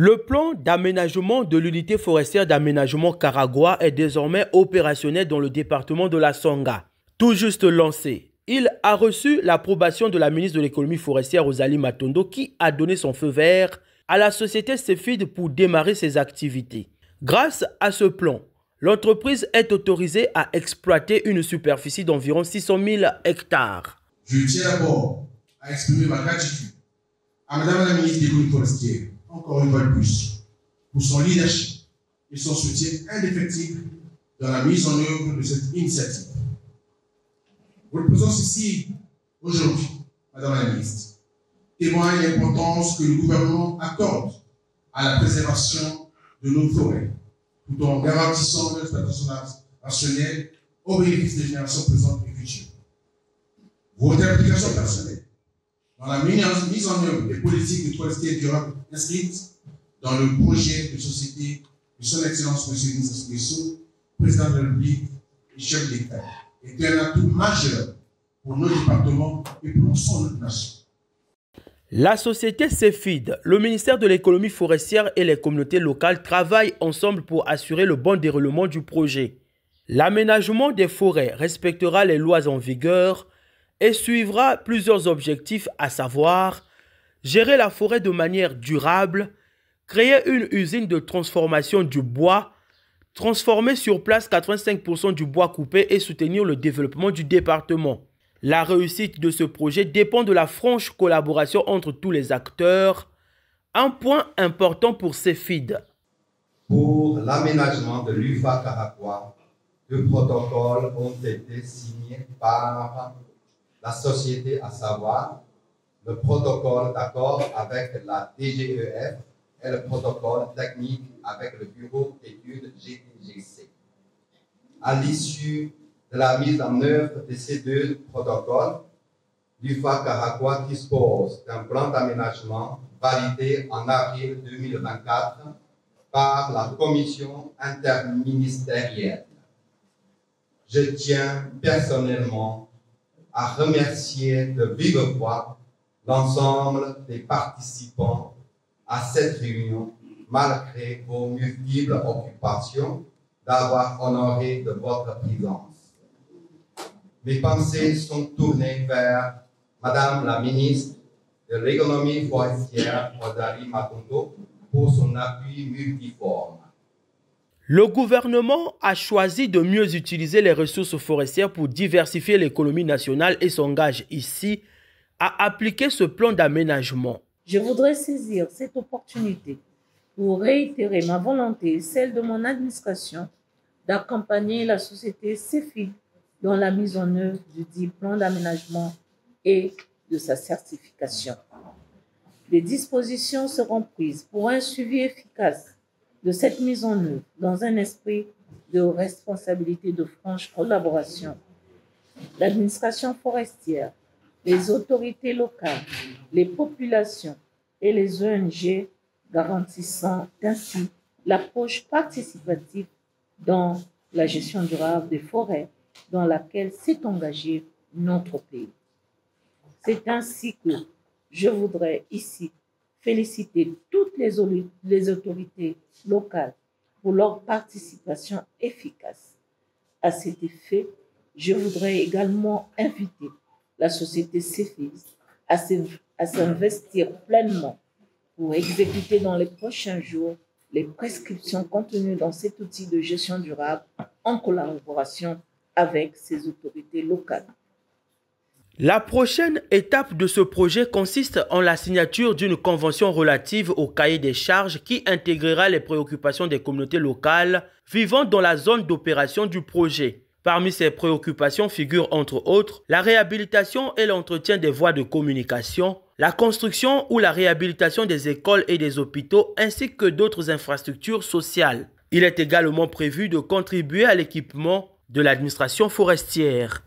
Le plan d'aménagement de l'unité forestière d'aménagement Karagwa est désormais opérationnel dans le département de la Songa. Tout juste lancé, il a reçu l'approbation de la ministre de l'économie forestière Rosalie Matondo qui a donné son feu vert à la société Cefid pour démarrer ses activités. Grâce à ce plan, l'entreprise est autorisée à exploiter une superficie d'environ 600 000 hectares. Je tiens d'abord à exprimer ma gratitude à Madame la ministre de l'économie forestière, encore une fois de plus, pour son leadership et son soutien indéfectible dans la mise en œuvre de cette initiative. Votre présence ici aujourd'hui, Madame la ministre, témoigne l'importance que le gouvernement accorde à la préservation de nos forêts, tout en garantissant leur exploitation rationnelle au bénéfice des générations présentes et futures. Votre implication personnelle dans la mise en œuvre des politiques de forestier durable inscrites dans le projet de société de son Excellence M. le ministre Guessou, président de la République et chef d'État, est un atout majeur pour nos départements et pour l'ensemble de notre nation. La société Cefid, le ministère de l'économie forestière et les communautés locales travaillent ensemble pour assurer le bon déroulement du projet. L'aménagement des forêts respectera les lois en vigueur et suivra plusieurs objectifs, à savoir gérer la forêt de manière durable, créer une usine de transformation du bois, transformer sur place 85% du bois coupé et soutenir le développement du département. La réussite de ce projet dépend de la franche collaboration entre tous les acteurs, un point important pour Cefid. Pour l'aménagement de l'UFA Karagwa, deux protocoles ont été signés par la société, à savoir le protocole d'accord avec la DGEF et le protocole technique avec le bureau d'études GTGC. À l'issue de la mise en œuvre de ces deux protocoles, l'UFA Karagwa dispose d'un plan d'aménagement validé en avril 2024 par la commission interministérielle. Je tiens personnellement à remercier de vive voix l'ensemble des participants à cette réunion, malgré vos multiples occupations, d'avoir honoré de votre présence. Mes pensées sont tournées vers Madame la ministre de l'économie forestière, Rosalie Matondo, pour son appui multiforme. Le gouvernement a choisi de mieux utiliser les ressources forestières pour diversifier l'économie nationale et s'engage ici à appliquer ce plan d'aménagement. Je voudrais saisir cette opportunité pour réitérer ma volonté et celle de mon administration d'accompagner la société Cefid dans la mise en œuvre du dit plan d'aménagement et de sa certification. Des dispositions seront prises pour un suivi efficace de cette mise en œuvre dans un esprit de responsabilité de franche collaboration. L'administration forestière, les autorités locales, les populations et les ONG garantissant ainsi l'approche participative dans la gestion durable des forêts dans laquelle s'est engagé notre pays. C'est ainsi que je voudrais ici féliciter toutes les autorités locales pour leur participation efficace. À cet effet, je voudrais également inviter la société Cefid à s'investir pleinement pour exécuter dans les prochains jours les prescriptions contenues dans cet outil de gestion durable en collaboration avec ces autorités locales. La prochaine étape de ce projet consiste en la signature d'une convention relative au cahier des charges qui intégrera les préoccupations des communautés locales vivant dans la zone d'opération du projet. Parmi ces préoccupations figurent entre autres la réhabilitation et l'entretien des voies de communication, la construction ou la réhabilitation des écoles et des hôpitaux ainsi que d'autres infrastructures sociales. Il est également prévu de contribuer à l'équipement de l'administration forestière.